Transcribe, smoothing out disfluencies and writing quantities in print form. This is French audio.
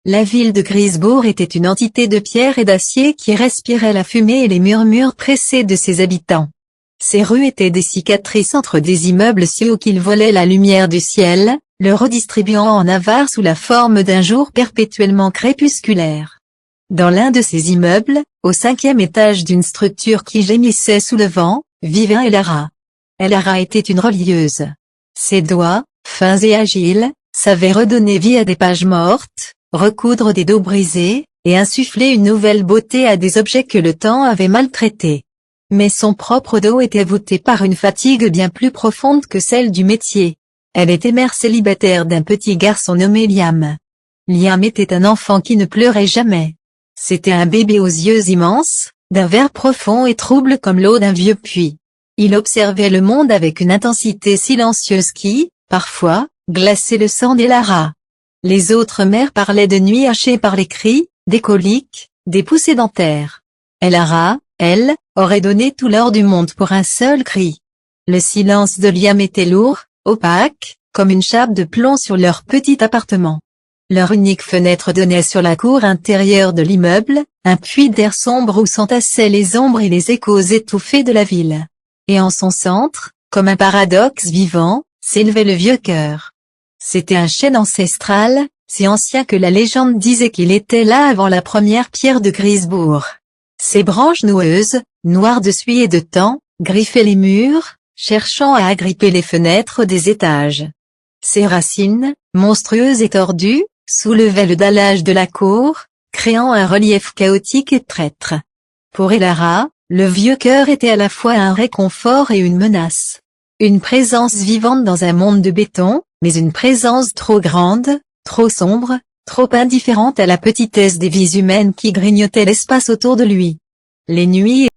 La ville de Grisebourg était une entité de pierre et d'acier qui respirait la fumée et les murmures pressés de ses habitants. Ses rues étaient des cicatrices entre des immeubles si hauts qu'ils volaient la lumière du ciel, le redistribuant en avare sous la forme d'un jour perpétuellement crépusculaire. Dans l'un de ces immeubles, au 5e étage d'une structure qui gémissait sous le vent, vivait Elara. Elara était une relieuse. Ses doigts, fins et agiles, savaient redonner vie à des pages mortes, recoudre des dos brisés, et insuffler une nouvelle beauté à des objets que le temps avait maltraités. Mais son propre dos était voûté par une fatigue bien plus profonde que celle du métier. Elle était mère célibataire d'un petit garçon nommé Liam. Liam était un enfant qui ne pleurait jamais. C'était un bébé aux yeux immenses, d'un vert profond et trouble comme l'eau d'un vieux puits. Il observait le monde avec une intensité silencieuse qui, parfois, glaçait le sang d'Elara. Les autres mères parlaient de nuit hachées par les cris, des coliques, des poussées dentaires. Elara, elle, aurait donné tout l'or du monde pour un seul cri. Le silence de Liam était lourd, opaque, comme une chape de plomb sur leur petit appartement. Leur unique fenêtre donnait sur la cour intérieure de l'immeuble, un puits d'air sombre où s'entassaient les ombres et les échos étouffés de la ville. Et en son centre, comme un paradoxe vivant, s'élevait le vieux chœur. C'était un chêne ancestral, si ancien que la légende disait qu'il était là avant la première pierre de Grisebourg. Ses branches noueuses, noires de suie et de temps, griffaient les murs, cherchant à agripper les fenêtres des étages. Ses racines, monstrueuses et tordues, soulevaient le dallage de la cour, créant un relief chaotique et traître. Pour Elara, le vieux chœur était à la fois un réconfort et une menace. Une présence vivante dans un monde de béton, mais une présence trop grande, trop sombre, trop indifférente à la petitesse des vies humaines qui grignotaient l'espace autour de lui. Les nuits